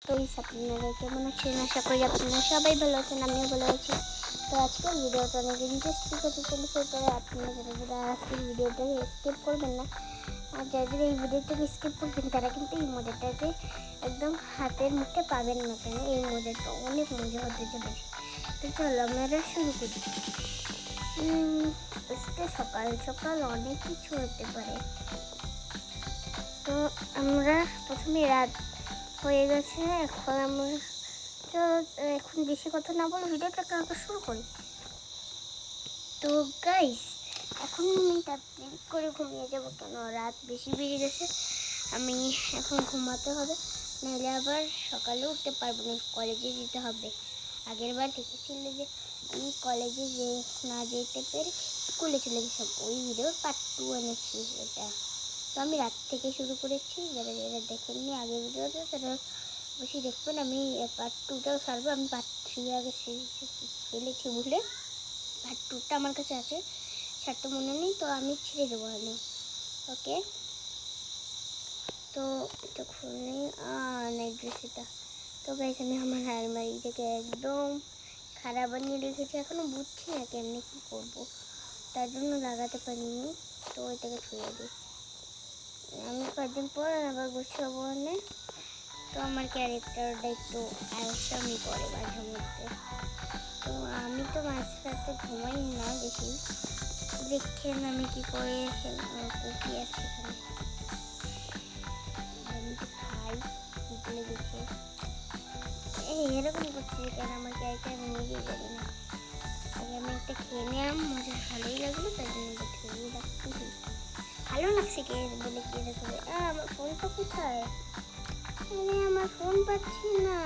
তো আপনারা কেমন আছেন? আশা করি আপনারা সবাই ভালো আছেন, আমিও ভালো আছি। তো আজকের ভিডিওটা অনেক ইন্টারেস্টিং হতে চলেছে। তো আপনারা যারা আজকের ভিডিওটাকে স্কিপ করবেন না, আর যারা এই ভিডিওটাকে স্কিপ করবেন তারা কিন্তু এই মজাটাকে একদম হাতের মুখে পাবেন না। কেন এই মজাটা অনেক মজা হতে চলেছে। তো চলো আমরা শুরু করি। আজকে সকাল সকাল অনেক কিছু হতে পারে। তো আমরা প্রথমে রাত হয়ে গেছে, এখন আমরা এখন বেশি কথা না বলে ভিডিওটাকে আগে শুরু করি। তো গাইস, এখন আমি তাড়াতাড়ি করে ঘুমিয়ে যাবো, কেন রাত বেশি বেজে গেছে। আমি এখন ঘুমাতে হবে, নাহলে আবার সকালে উঠতে পারবো না, কলেজে যেতে হবে। আগের বার দেখেছিল যে আমি কলেজে না যেতে পেরে স্কুলে চলে গেছিলাম, ওই ভিডিওর পার্ট 2 এনেছি এটা। তো আমি রাত থেকে শুরু করেছি, যারা যারা দেখেননি আগের ভিডিওটা তারা অবশ্যই দেখবেন। আমি পার্ট 2টাও ছাড়বো। আমি পার্ট 3 আগে ফেলেছি বলে পার্ট 2টা আমার কাছে আছে, ছাড়তে মনে নেই, তো আমি ছেড়ে দেবো আমি। ওকে, তো এটা খুলে নাইট ড্রেস এটা। তো গাইস, আমি আমার আলমারি থেকে একদম খারাপ বানিয়ে রেখেছি, এখনও বুঝছি না কেমনি কী করবো, তার জন্য লাগাতে পারিনি। তো এটাকে ছুঁয়ে দিই, আমি কয়েকদিন পর আবার গুছাবো না। তো আমার ক্যারেক্টারটা একটু আলসামি করে মাঝে মধ্যে। তো আমি তো মাঝরাতে ঘুমাই না বেশি, দেখছেন আমি কি করে কুকি আছে এখানে। আমি তো খাই ভুলে গেছি, এরকম করছি কেন আমার ক্যারেক্টার আমি নিজেই জানি না। আগে আমি একটা খেয়ে নিলাম, মজা ভালোই লাগলো, তাই জন্য খেয়ে রাখছি। ভালো লাগছে কে বলে কে রাখবে। আমার ফোনটা কোথায়? আরে আমার ফোন পাচ্ছি না।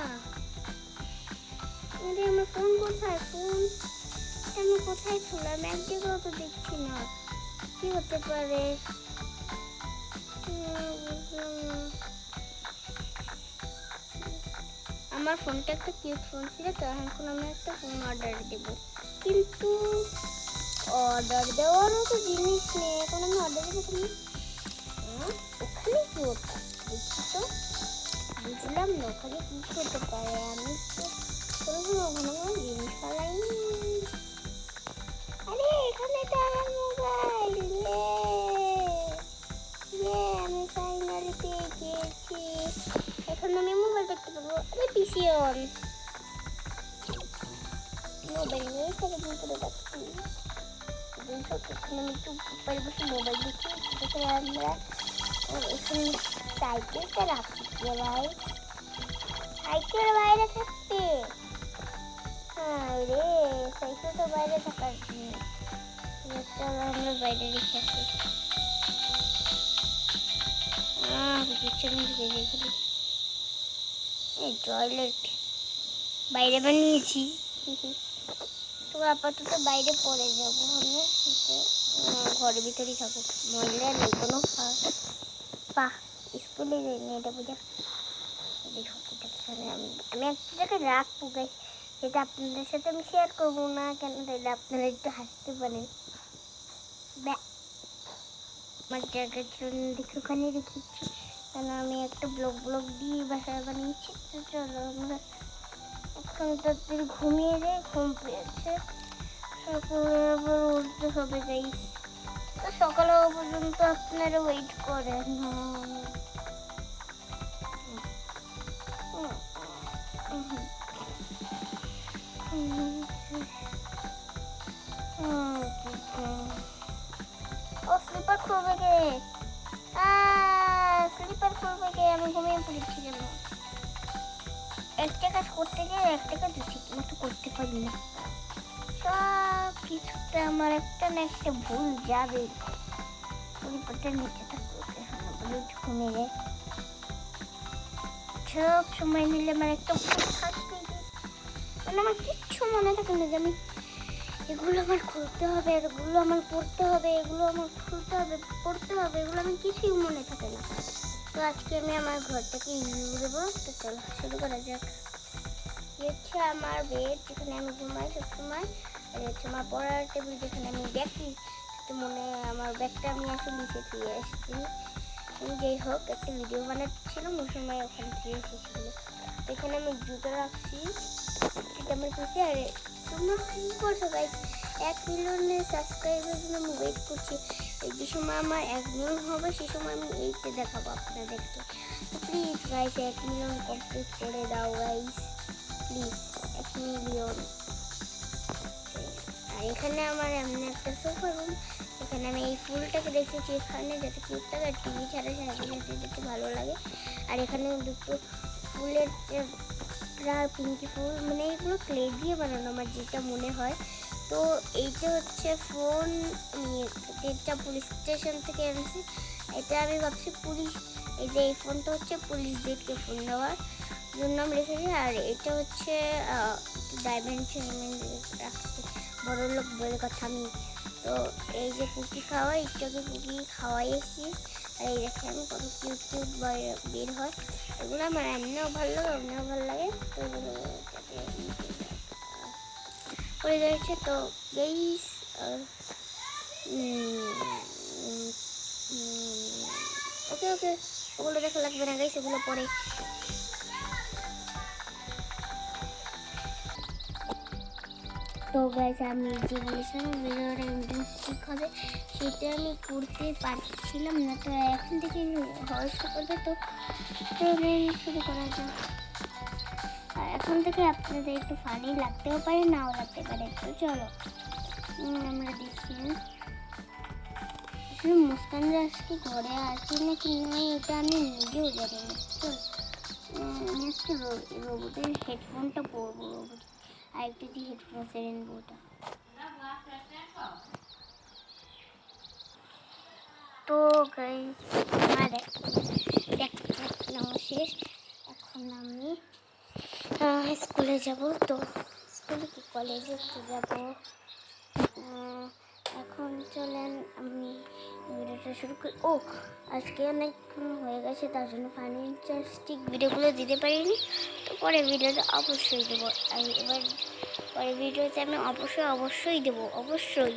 আরে আমার ফোন কোথায়? ফোন আমি কোথায় ছিলাম? এক জায়গাও তো দেখছি না, কি হতে পারে? আমার ফোনটা একটা কিউট ফোন ছিল, তো এখন আমি একটা ফোন অর্ডার দেব, কিন্তু অর্ডার দেওয়ারও তো জিনিস নেই। এখন আমি অর্ডার দেবো ওখানে। ওখানে কি ওটা দেখি তো, বুঝলাম না ওখানে কি হতে পারে। আমি তো ওখানে কোনো জিনিস পালাইনি। আরে এখানে তো আমার মোবাইল। আমি ফাইনালি পেয়ে গেছি, এখন আমি মোবাইল দেখতে পারবো। আরে পিসি অন, মোবাইল নিয়ে সারাদিন করে রাখছি। এখন আমি একটু উপরে বসে মোবাইল দেখি। তাছাড়া আমরা এখন সাইকেলটা রাখছি ভাই, সাইকেল বাইরে থাকতে। হ্যাঁ রে, সাইকেলটা বাইরে থাকার জিনিস, আমরা বাইরে রেখে আসি। এই টয়লেট বাইরে বানিয়েছি, তো আপাতত বাইরে পড়ে যাবো আমি, ঘরের ভিতরেই থাকুক, মহিলা নেই কোনো। স্কুলে যাইনি, এটা বুঝে আমি একটা জায়গায় রাখবো গাইস, সেটা আপনাদের সাথে আমি শেয়ার করবো না, কেন তাইলে আপনারা একটু হাসতে পারেন। আমার জায়গার জন্য দেখে ওখানে রেখেছি, কেন আমি একটা ব্লগ দিয়ে বাসায় বানিয়েছি। তো চলো আমরা এখন তাড়াতাড়ি ঘুমিয়ে যাই, ঘুম পেয়েছে, সকালে আবার উঠতে হবে গাইস। তো সকালে পর্যন্ত আপনারা ওয়েট করেন। ও স্লিপার খুলবে কে? স্লিপার খুলবে কে? আমি ঘুমিয়ে পড়েছি কেন? একটা কাজ করতে গিয়ে একটা কাজ ঠিক মতো করতে পারি না, সব কিছুতে আমার একটা না একটা ভুল যাবে। স্লিপারটা নিচে থাকবে, ঘুমিয়ে যায়, সব সময় নিলে আমার একটা ভুল থাকবে, মানে আমার কিচ্ছু মনে থাকে না যে আমি এগুলো আমার খুলতে হবে, এগুলো আমার পড়তে হবে, এগুলো আমার খুলতে হবে, পড়তে হবে, এগুলো আমি কিছুই মনে থাকে না। তো আজকে আমি আমার ঘরটাকে রিভিউ দেবো। তো চলো শুরু করা যাক। হচ্ছে আমার বেড, যেখানে আমি ঘুমাই সবসময়, আর হচ্ছে আমার পড়ার টেবিল, যেখানে আমি দেখি। তো মনে আমার ব্যাগটা আমি আসলে নিচে দিয়ে আসছি, যাই হোক একটা ভিডিও বানাচ্ছিলাম ওই সময় ওখান থেকে এসেছিল। এখানে আমি জুতো রাখছি, এটা আমার কাছে। আর তোমরা কী করছো গাইস? 1 মিলিয়নের সাবস্ক্রাইবের জন্য আমি ওয়েট করছি। যে সময় আমার 1 মিলিয়ন হবে সে সময় আমি এইটা দেখাবো আপনাদেরকে। প্লিজ গাইস 1 মিলিয়ন কমপ্লিট করে দাও গাইস, প্লিজ 1 মিলিয়ন। আর এখানে আমার এমন একটা সোফা রুম, এখানে আমি এই ফুলটাকে দেখেছি এখানে, যাতে কিউটটা আর টিভি ছাড়া সাজাতে যেতে ভালো লাগে। আর এখানে দুটো ফুলের পিঙ্কি ফুল, মানে এগুলো ক্লে দিয়ে বানানো আমার যেটা মনে হয়। তো এইটা হচ্ছে ফোন, আমি এটা পুলিশ স্টেশন থেকে এনেছি। এটা আমি ভাবছি পুলিশ, এই যে এই ফোনটা হচ্ছে পুলিশদেরকে ফোন দেওয়ার জন্য আমি রেখেছি। আর এটা হচ্ছে ডায়মন্ড রাখছি, বড় লোক বলে কথা আমি। তো এই যে কুকি খাওয়াই, একটু কুকি খাওয়াই এসেছি। আর এই দেখে আমি কত কিউট কিউট বের হয়, এগুলো আমার এমনিও ভালো লাগে, এমনিও ভালো লাগে। তো এগুলো করে যাচ্ছে। তো গাইস ওকে ওকে, ওগুলো দেখা লাগবে না গাইস, এগুলো পরে। তো গাইস আমি যে বলেছিলাম ভিডিওটা ইন্টারেস্টিং হবে সেটা আমি করতে পারছিলাম না, তো এখন থেকে হওয়া শুরু করবে। তো শুরু করা যাক। আর এখন থেকে আপনাদের একটু ফানি লাগতেও পারে, নাও লাগতে পারে। তো চলো আমরা দেখি আসলে মুস্কান আজকে ঘরে আছে নাকি নয়, এটা আমি নিজেও জানি না। তো আমি আজকে রোবটের হেডফোনটা পরবো, রোবট আর একটা যে হেডফোন রেনবোটা। তো গাইস আমার দেখানো শেষ, এখন আমি স্কুলে যাব। তো স্কুলে কি কলেজে যাব, এখন চলেন আমি ভিডিওটা শুরু করি। ও আজকে অনেকক্ষণ হয়ে গেছে, তার জন্য ফাইন্যান্সিক ভিডিওগুলো দিতে পারিনি। তো পরে ভিডিওতে অবশ্যই দেবো, আর এবার পরে ভিডিওতে আমি অবশ্যই দেবো, অবশ্যই।